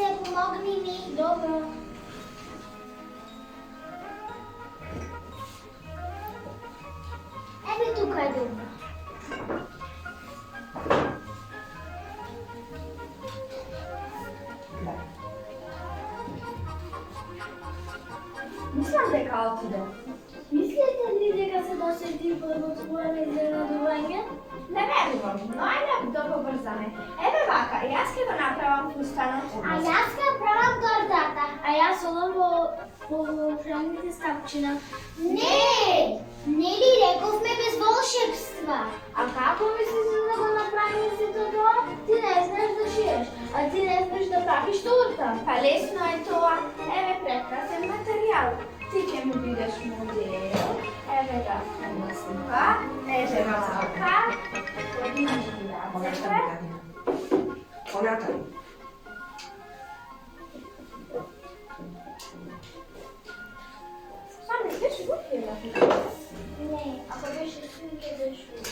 Alice, pomognij mi. Dobra. Evo tukaj dobra. Mislim, дека отиде. Мислите ли дека се досети подготвуваме изненадување? Не верувам, но ајде да побрзаме. Еве вака, јас ќе го направам фустанот. А јас ка правам тортата. А јас одам по волшебните стапчина. Не! Нели рековме без волшебства. А како мислиш да го направиме сето тоа? Ти не знаеш да шиеш, а ти не знаеш да правиш торта. Па лесно е тоа. Еве прекрасен материјал. Ти ќе ми бидеш модел. Еве да слика. Еве вака. Понатаму. Па не сте шутки на Не, ако беше свинке да шиеш.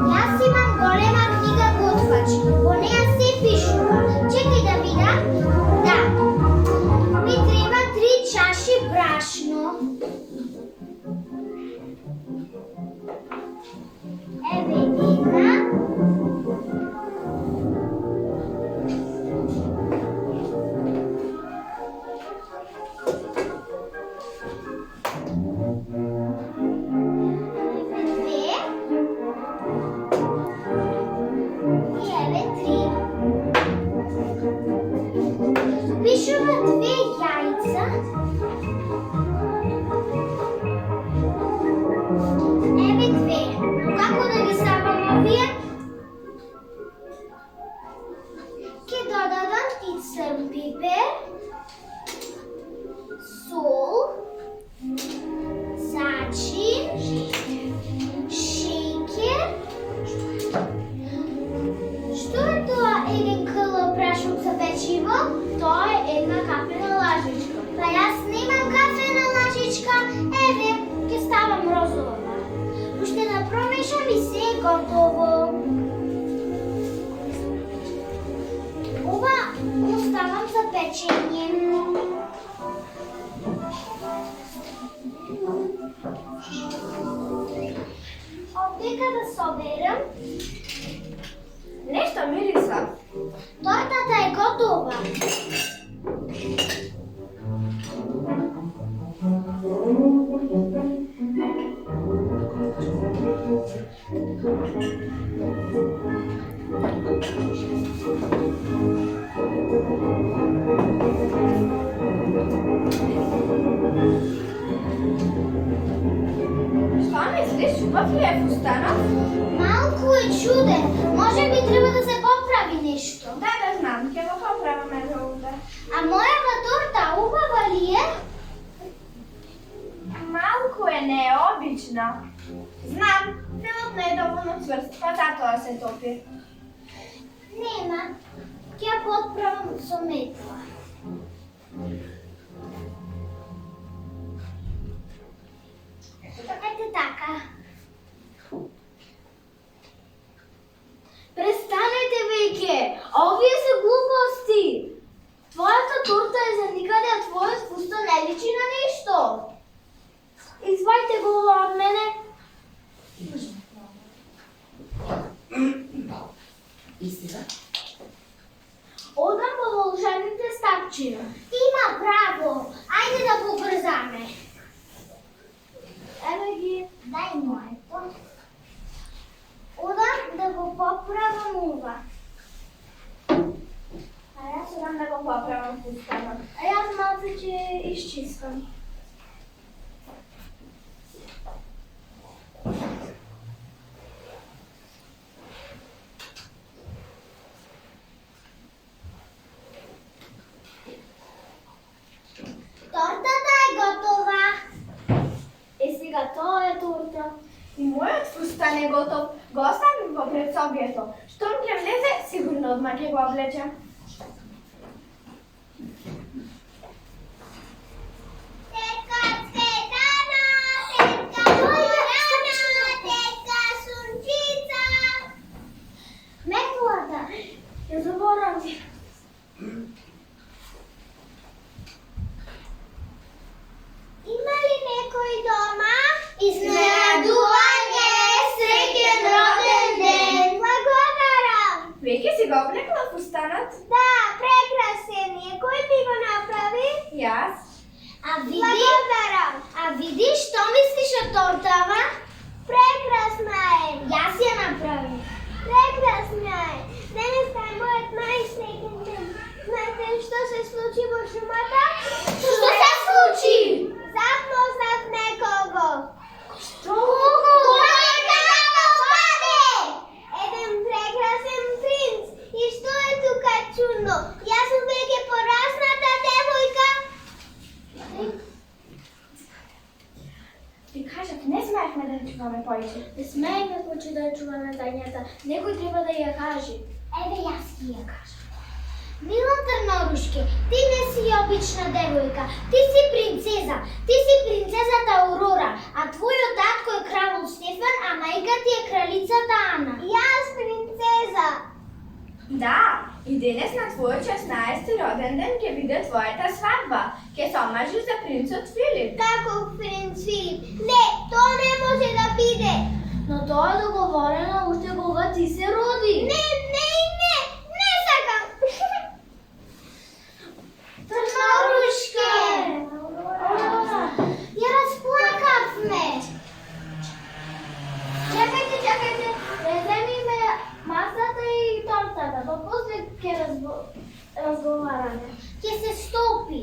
Јас имам голема книга готвач. Во неја се пишува. Чекај да видам. Да. Ми треба 3 чаши брашно. Еве една. Пишува 2 јајца. Еве 2. Како да ги ставам овие? Ќе додадам и црн пипер, сол, зачин, шеќер. Што е тоа 1 кг прашок за печиво? Тоа е една кафена лажичка. Па јас немам кафена лажичка. Еве, ќе ставам розова. Уште да промешам и се е готово. Ова оставам за печење. Овдека да соберам. Нешто мириса. Тортата е готова. Што мислиш, убав ли е фустанот? Малку е чуден. Може би треба да се поправи нешто. Да знам, ќе го поправаме за овде. А мојава торта убава ли е? Малку е необична. Знам, филот не е доволно цврст, па затоа се топи. Нема. Ќе ја подправам со метла. Ете така. Престанете веќе! Овие се глупости! Твојата торта е за никаде, а твојот фустан не личи на нешто. Извајте го ова од мене. Истина? Одам во волшебните стапчина. Има право. Ајде да побрзаме. Еве ги, дај моето. Одам да го поправам ова. А јас одам да го поправам фустанот. А јас малце ќе изчистам. Тортата е готова. Сега тоа е торта. И мојот фустан е готов. Го оставим во предсобието. Штом ќе влезе, сигурно одма ќе го облече. ostanat? Da, prekrasan je. Koji bi go napravi? Jaz. A vidiš, što misliš o tortama? Prekrasna je. Jaz je napravim. Prekrasna je. Danes taj morat najsrećniji. Znate što se sluči po šumata? Što se sluči? Zapoznat nekogo. Što? Koga pade? Jedan prekrasan princ. I što je tukaj čudno? Ja sam veke poraznata devojka. Ти кажах, не знаехме да чуваме повече. Не смееме повече да чуваме тајната. Некој треба да ја каже. Еве јас ти ја кажам. Мила Трнорушке, ти не си обична девојка. Ти си принцеза. Ти си принцезата Аурора. А твојот татко е кралот Стефан, а мајка ти е кралицата Ана. Јас принцеза. Да, и денес на твојот 16-ти роден ден ќе биде твојата свадба. Ќе се омажиш за принцот Филип. Каков принц Филип? Не, тоа не може да биде. Но тоа е договорено уште кога ти се роди. Не сакам. Трнорушке! Ја расплакавме. Чакајте, реземиме масата и тортата, па после ќе разговараме. Ќе се стопи.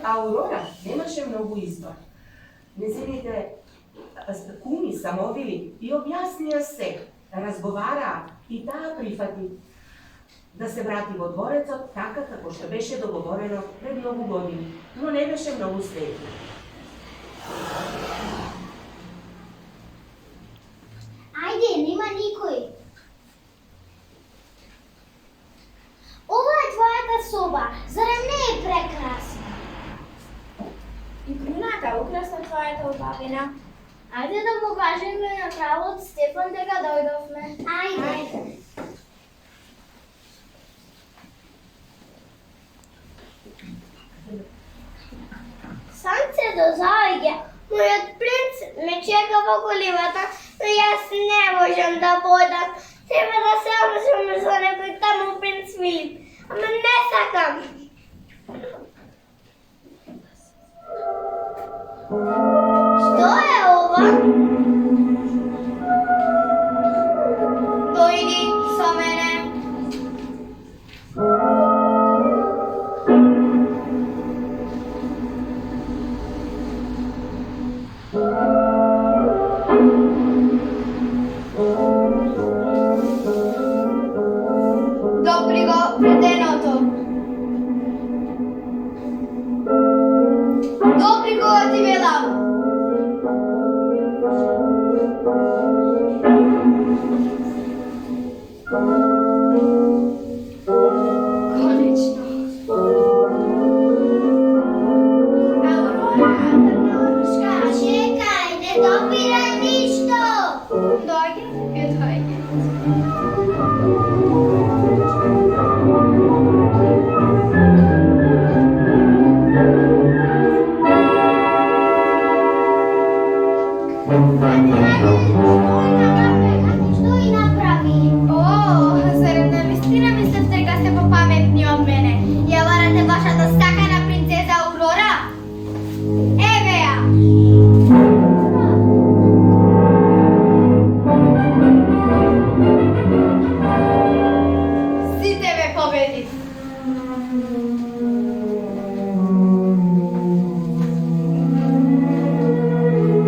Aurora nemaše mnogo izbor. Njeziните kumi samovili i objasnija se, razgovara i ta prihvati da se vrati во дворецот така како што беше договорено пред многу години, но не беше многу среќна. Ајде, нема никој. Ова е твојата соба, зарем не е прекрасна? И круната украсна твојата убавина. Ајде да му кажеме на кралот Стефан дека дојдовме. Ајде. Сонце дозаѓа. Мојот принц ме чека во коливата, но јас не можам да водам. Треба да се обршам за некој таму принц Филип. Ама не сакам. Што е ова? Дојди со мене. Допри го преденото. Допри го ти велам. Конечно. Аурора, Трнорушка. Чекај, не допирај ништо. Дојде. Што и направи? О, зарем навистина мислев дека сте попаметни од мене. Ја варате вашата стакана принцеза Аурора? Еве ја! Сите ве победив.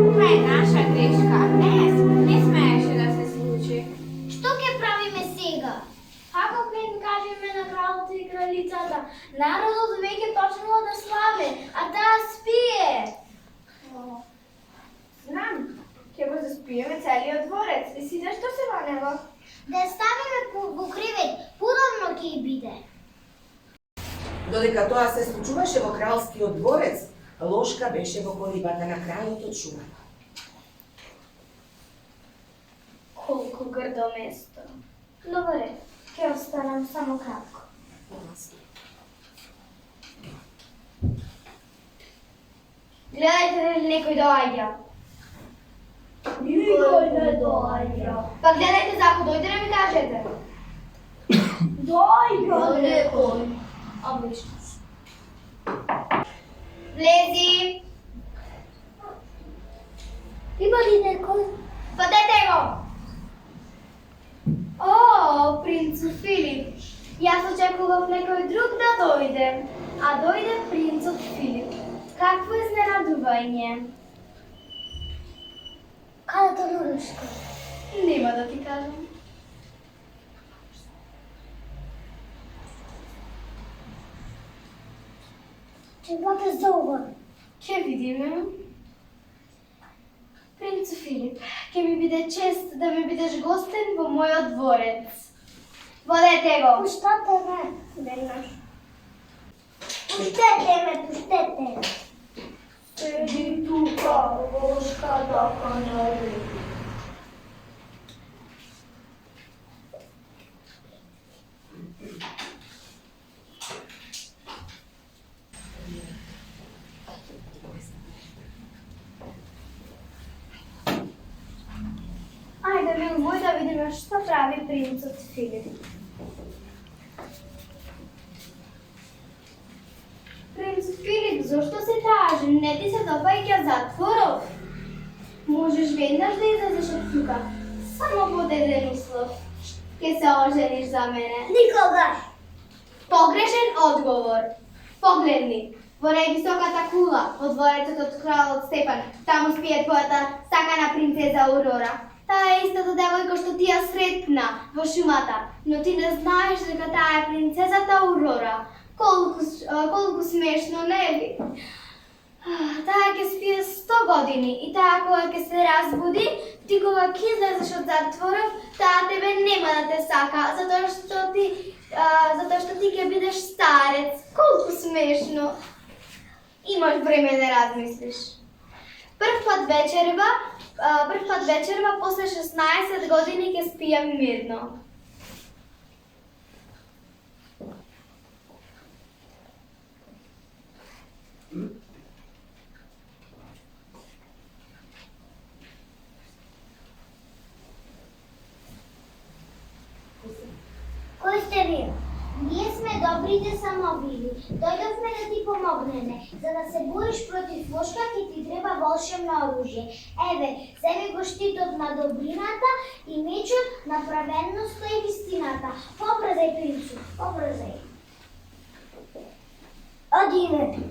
Ова е наша грешка. Не смееше да се случи. Што ќе правиме сега? Како ќе им кажеме на кралот и кралицата? Народот веќе почнува да слави, а таа спие. Знам, ќе го заспиеме целиот дворец и си зашто се во него? Да ја ставиме во кревет, подобно ќе и биде. Додека тоа се случуваше во кралскиот дворец, Лошка беше во колибата на крајот од шумата. Колку грдо место. Добре, ќе останам само кратко. Гледайте дали некој доаѓа. Никој не доаѓа. Па гледайте за ако дојде да ми кажете. Доаѓа некој. Одлично. Влези. Има ли некој? Фатете го. О, принцу Филип. Јас очекував некој друг да дојде, а дојде принцот Филип. Какво изненадување. Каде то Лурушко? Нема да ти кажам. Чего те зовам? Ќе видиме. Принцу Филип, ќе ми биде чест да ми бидеш гостен во мојот дворец. Водете го. Пуштете ме. Веднаш. Пуштете ме, пуштете. Седи тука, волшка така нареди. Ајде, мил мој, да видиме што прави принцот Филип. Принц Филип, зошто се тажи? Не ти се допаѓа затворов? Можеш веднаш да излезеш од тука. Само под еден услов. Ке се ожениш за мене. Никогаш. Погрешен одговор. Погледни. Во највисоката кула, во дворецот од кралот Стефан, таму спие твојата сакана принцеза Аурора. Таа е истата девојка што ти ја сретна во шумата, но ти не знаеш дека таа е принцезата Аурора. Колку смешно, нели? Таа ќе спие 100 години и таа кога ќе се разбуди, ти кога ќе излезеш од затворот, таа тебе нема да те сака, затоа што ти ќе бидеш старец. Колку смешно. Имаш време да размислиш. Прв пат вечерва, после 16 години ќе спијам мирно. Кој сте вие? Ние сме добрите самовили. Дојдовме да ти помогнеме. За да се бориш против лошка, ќе ти треба волшебно оружје. Еве, земи го штитот на добрината и мечот на праведноста и вистината. Побрзај, принцу, побрзај. Одиме.